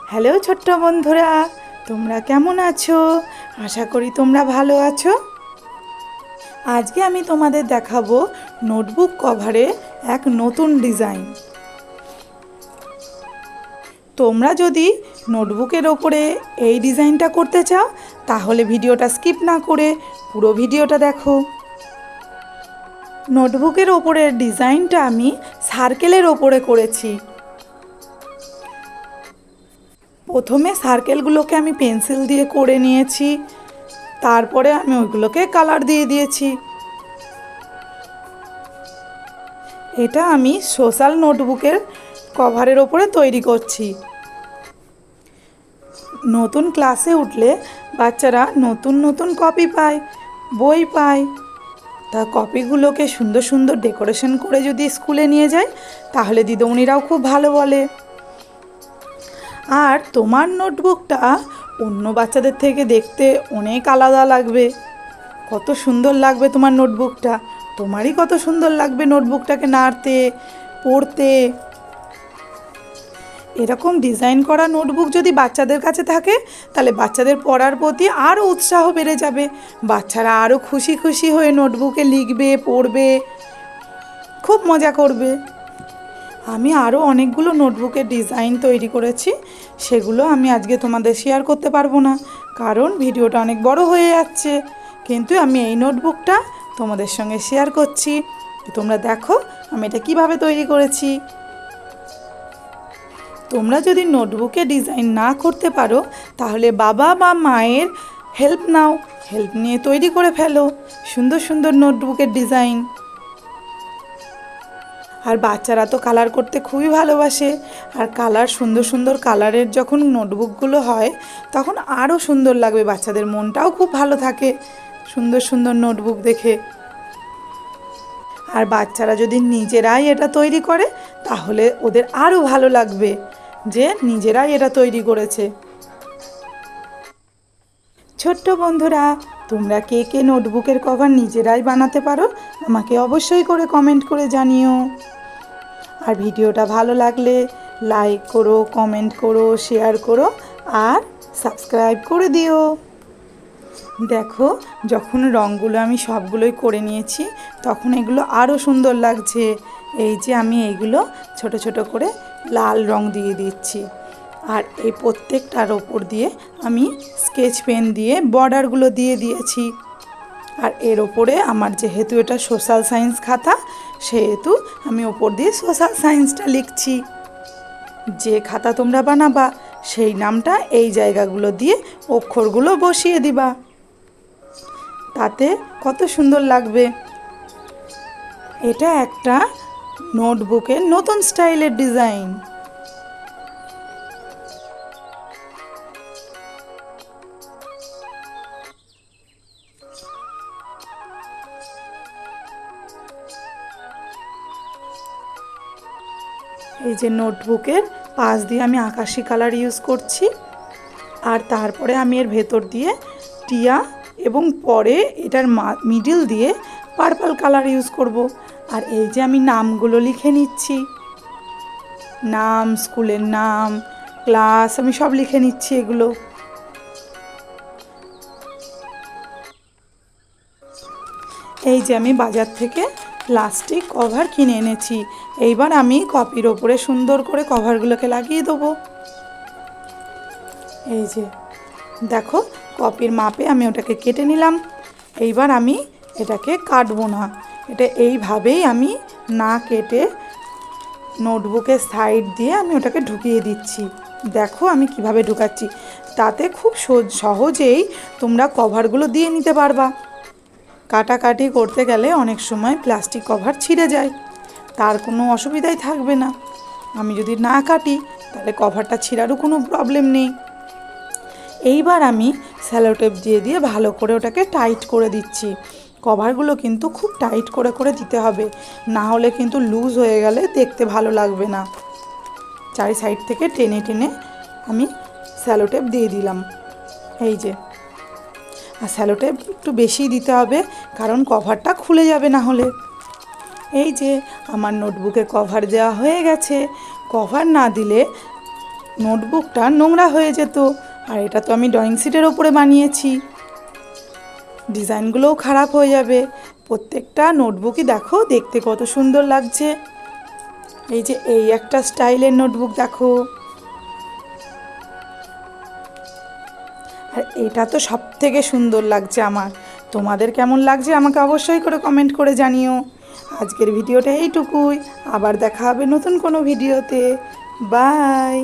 Hello ছোট্ট বন্ধুরা, তোমরা কেমন আছো? আশা করি তোমরা ভালো আছো। আজকে আমি তোমাদের দেখাবো নোটবুক কভারে এক নতুন ডিজাইন। তোমরা যদি নোটবুকের ওপরে এই ডিজাইনটা করতে চাও তাহলে ভিডিওটা স্কিপ না করে পুরো ভিডিওটা দেখো। নোটবুকের ওপরের ডিজাইনটা আমি সার্কেলের ওপরে করেছি। প্রথমে সার্কেলগুলোকে আমি পেন্সিল দিয়ে করে নিয়েছি, তারপরে আমি ওইগুলোকে কালার দিয়ে দিয়েছি। এটা আমি সোশ্যাল নোটবুকের কভারের ওপরে তৈরি করছি। নতুন ক্লাসে উঠলে বাচ্চারা নতুন নতুন কপি পায়, বই পায়। তা কপিগুলোকে সুন্দর সুন্দর ডেকোরেশন করে যদি স্কুলে নিয়ে যায় তাহলে দিদিমণিরাও খুব ভালো বলে। আর তোমার নোটবুকটা অন্য বাচ্চাদের থেকে দেখতে অনেক আলাদা লাগবে। কত সুন্দর লাগবে তোমার নোটবুকটা, তোমারই কত সুন্দর লাগবে নোটবুকটাকে নাড়তে, পড়তে। এরকম ডিজাইন করা নোটবুক যদি বাচ্চাদের কাছে থাকে তাহলে বাচ্চাদের পড়ার প্রতি আরও উৎসাহ বেড়ে যাবে। বাচ্চারা আরও খুশি খুশি হয়ে নোটবুকে লিখবে, পড়বে, খুব মজা করবে। আমি আরও অনেকগুলো নোটবুকের ডিজাইন তৈরি করেছি, সেগুলো আমি আজকে তোমাদের শেয়ার করতে পারবো না, কারণ ভিডিওটা অনেক বড় হয়ে যাচ্ছে। কিন্তু আমি এই নোটবুকটা তোমাদের সঙ্গে শেয়ার করছি, তোমরা দেখো আমি এটা কিভাবে তৈরি করেছি। তোমরা যদি নোটবুকে ডিজাইন না করতে পারো তাহলে বাবা বা মায়ের হেল্প নাও, হেল্প নিয়ে তৈরি করে ফেলো সুন্দর সুন্দর নোটবুকের ডিজাইন। আর বাচ্চারা তো কালার করতে খুবই ভালোবাসে, আর কালার সুন্দর সুন্দর কালারের যখন নোটবুকগুলো হয় তখন আরও সুন্দর লাগবে, বাচ্চাদের মনটাও খুব ভালো থাকে সুন্দর সুন্দর নোটবুক দেখে। আর বাচ্চারা যদি নিজেরাই এটা তৈরি করে তাহলে ওদের আরও ভালো লাগবে যে নিজেরাই এটা তৈরি করেছে। ছোট্ট বন্ধুরা, তোমরা কে কে নোটবুকের কভার নিজেরাই বানাতে পারো আমাকে অবশ্যই করে কমেন্ট করে জানিও। আর ভিডিওটা ভালো লাগলে লাইক করো, কমেন্ট করো, শেয়ার করো আর সাবস্ক্রাইব করে দিও। দেখো যখন রঙগুলো আমি সবগুলোই করে নিয়েছি তখন এগুলো আরও সুন্দর লাগছে। এই যে আমি এইগুলো ছোট ছোট করে লাল রং দিয়ে দিচ্ছি, আর এই প্রত্যেকটার ওপর দিয়ে আমি স্কেচ পেন দিয়ে বর্ডারগুলো দিয়ে দিয়েছি। আর এর ওপরে আমার যেহেতু এটা সোশ্যাল সায়েন্স খাতা, সেহেতু আমি ওপর দিয়ে সোশ্যাল সায়েন্সটা লিখছি। যে খাতা তোমরা বানাবা সেই নামটা এই জায়গাগুলো দিয়ে অক্ষরগুলো বসিয়ে দিবা, তাতে কত সুন্দর লাগবে। এটা একটা নোটবুকের নতুন স্টাইলের ডিজাইন। এই যে নোটবুকের পাশ দিয়ে আমি আকাশি কালার ইউজ করছি, আর তারপরে আমি এর ভেতর দিয়ে টিয়া এবং পরে এটার মিডিল দিয়ে পার্পল কালার ইউজ করব। আর এই যে আমি নামগুলো লিখে নিচ্ছি, নাম, স্কুলের নাম, ক্লাস, আমি সব লিখে নিচ্ছি এগুলো। এই যে আমি বাজার থেকে প্লাস্টিক কভার কিনে এনেছি, এইবার আমি কপির ওপরে সুন্দর করে কভারগুলোকে লাগিয়ে দেবো। এই যে দেখো কপির মাপে আমি ওটাকে কেটে নিলাম। এইবার আমি এটাকে কাটবো না, এটা এইভাবেই আমি না কেটে নোটবুকের সাইড দিয়ে আমি ওটাকে ঢুকিয়ে দিচ্ছি। দেখো আমি কিভাবে ঢুকাচ্ছি, তাতে খুব সহজেই তোমরা কভারগুলো দিয়ে নিতে পারবা। কাটাকাটি করতে গেলে অনেক সময় প্লাস্টিক কভার ছিঁড়ে যায়, তার কোনো অসুবিধাই থাকবে না। আমি যদি না কাটি তাহলে কভারটা ছিঁড়ারও কোনো প্রবলেম নেই। এইবার আমি সেলো টেপ দিয়ে দিয়ে ভালো করে ওটাকে টাইট করে দিচ্ছি। কভারগুলো কিন্তু খুব টাইট করে করে দিতে হবে, না হলে কিন্তু লুজ হয়ে গেলে দেখতে ভালো লাগবে না। চারি সাইড থেকে টেনে টেনে আমি সেলো টেপ দিয়ে দিলাম। এই যে, আর সেলো টেপ একটু বেশি দিতে হবে কারণ কভারটা খুলে যাবে না হলে। এই যে আমার নোটবুকে কভার দেওয়া হয়ে গেছে। কভার না দিলে নোটবুকটা নোংরা হয়ে যেত। আর এটা তো আমি ড্রয়িং শিটের ওপরে বানিয়েছি, ডিজাইনগুলোও খারাপ হয়ে যাবে। প্রত্যেকটা নোটবুকই দেখো দেখতে কত সুন্দর লাগছে। এই যে এই একটা স্টাইলের নোটবুক দেখো, আর এটা তো সব থেকে সুন্দর লাগছে আমার। তোমাদের কেমন লাগছে আমাকে অবশ্যই করে কমেন্ট করে জানিও। আজকের ভিডিওটা এইটুকুই, আবার দেখা হবে নতুন কোনো ভিডিওতে। বাই।